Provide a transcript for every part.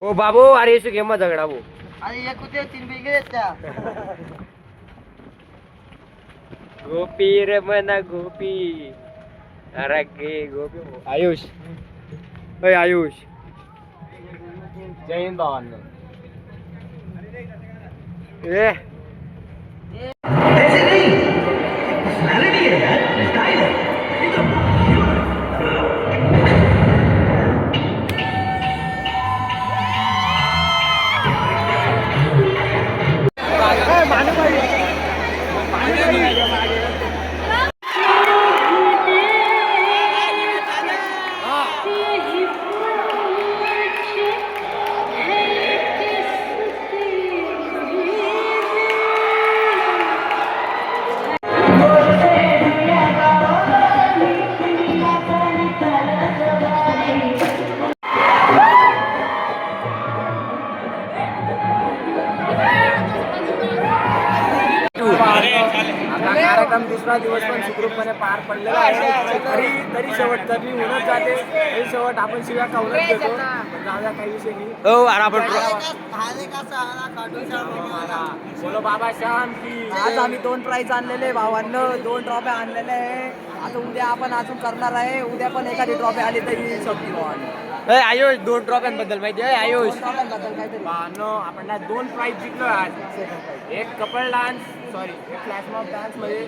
ओ बाबू अरे येसु गेम झगडा भाऊ अरे एक होते 3 बिघे त्या गोपी रे मना गोपी अरे गे गोपी आयुष ओय आयुष जय हिंद भावांनो ए ऐसे नहीं पर्सनालिटी है यार स्टाइल है कार्यक्रम दुसरा दिवस पण सुखरूपपणे पार पडलेला आहे तरी शेवट तरी होऊनच जाते तरी शेवट आपण शिव्या खाऊनच घेतो जाऊया काही विषय नाही हो अरे आपण बोलो बाबा श्याम की आज आम्ही 2 प्राइज आणलेले भावांनो 2 ट्रॉफी आणलेले आहे आता उद्या आपण अजून करणार आहे उद्या पण एखादी ट्रॉफी आली तर येईल शकते भावांनो आयुष 2 ट्रॉफ्यांबद्दल माहिती आहे आयुष भावांनो आपण 2 प्राइज जिंकलो आज एक कपल डान्स सॉरी एक फ्लॅश मॉब डान्स मध्ये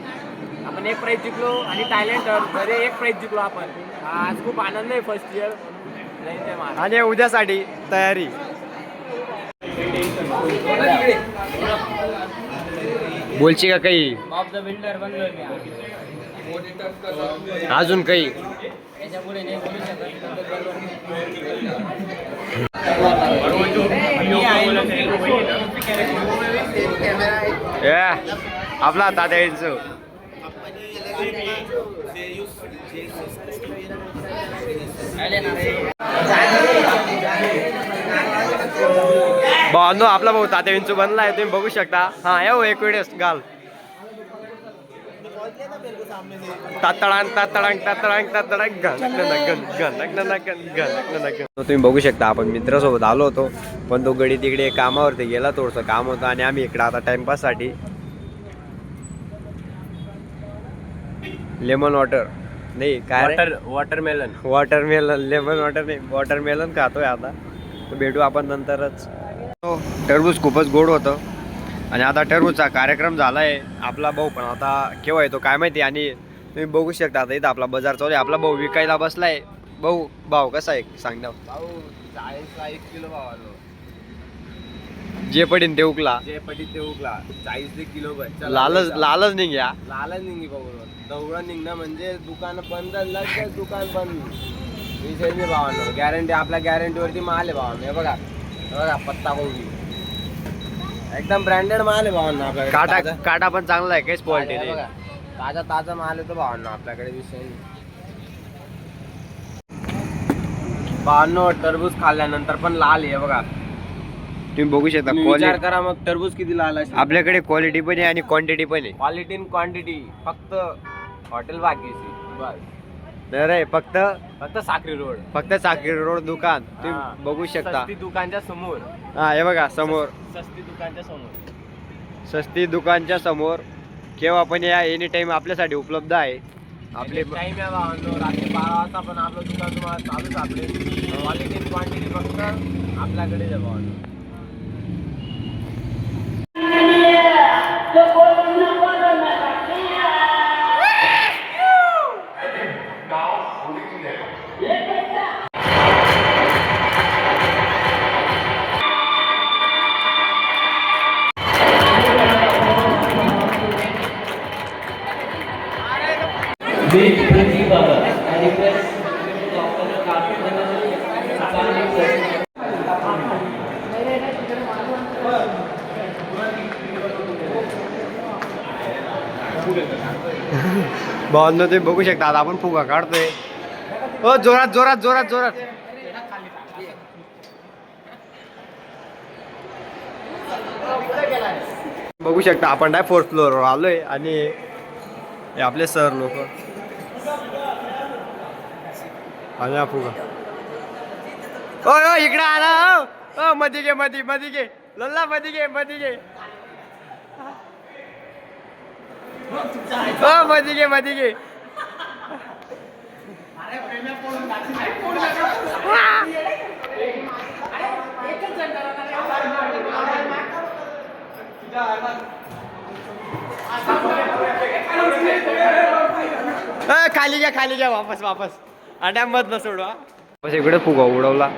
आपण 1 प्राइज जिंकलो आणि टॅलेंट मध्ये 1 प्राइज जिंकलो आपण आज खूप आनंद आहे फर्स्ट इयर आणि उद्यासाठी तयारी बोलची का काही ऑफ द बिल्डर बनलोय मी अजून काही याच्यापुढे नाही बोलू शकत आपला तात्या यांचं भावांनो आपला भाऊ तात्या विंचू बनला आहे तुम्ही बघू शकता हा येऊ एक वेळेस घाल तुम्ही बघू शकता आपण मित्रासोबत आलो होतो पण तो गडी तिकडे कामावरती गेला थोडंसं काम होतं आणि आम्ही इकडे आता टाइमपास साठी लेमन वॉटर नाही काय वॉटरमेलन लेमन वॉटर नाही वॉटरमेलन खातोय आता तर भेटू आपण नंतरच टरबूज खूपच गोड होतं आणि आता टरबूजचा कार्यक्रम झालाय आपला भाऊ पण आता केव्हा येतो काय माहिती आणि तुम्ही बघू शकता आता इथं आपला बाजार चालू आहे आपला भाऊ विकायला बसलाय भाऊ कसा आहे सांग ना भाऊ 40ला 1 किलो भाव आलो जे पडीन ते उकला 40 किलो लालच निघ्या भाऊ दौडा निघणं म्हणजे दुकान बंद लगेच दुकान बंद विषय नाही भावांनो गॅरंटी आपल्या गॅरंटीवरती माल आहे भावांनो हे बघा पत्ता गोबी एकदम ब्रँडेड माल आहे भावांनो आपल्याकडे काटा पण चांगला आहे काहीच क्वालिटी नाही ताजा माल येतो भावांनो आपल्याकडे विषय भावांनो टरबूज खाल्ल्यानंतर पण लाल आहे बघा तुम्ही बघू शकता विचार करा मग टरबूज किती लाल आहे आपल्याकडे क्वालिटी पण आहे आणि क्वांटिटी पण आहे क्वालिटी आणि क्वांटिटी फक्त हॉटेल भाग्यश्री बस नाही फक्त साखरी रोड दुकान तुम्ही बघू शकता दुकानच्या समोर हा हे बघा समोर सस्ती दुकानच्या समोर केव्हा पण या एनी टाइम आपल्यासाठी उपलब्ध आहे आपले टाइम आहे भावांनो रात्री 12 वाजता पण आपलं दुकान तुम्हाला चालूच आपले क्वालिटी क्वांटिटी फक्त आपल्याकडे आहे भावांनो भावांनो ते बघू शकता आता आपण फुगा काढतोय. हो जोरात जोरात जोरात जोरात. बघू शकता आपण काय 4th फ्लोअरवर आलोय आणि हे आपले सर लोक आणि हा फुगा. ओ इकडे आला. मध्ये घे मध्ये घे लल्ला मध्ये घे मध्ये घे. मध्ये घे. खाली घ्या वापस आणि मधलं सोडवा. बस इकडे फुगा उडवला.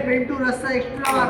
पिंटू रस्ता एक्स्ट्रा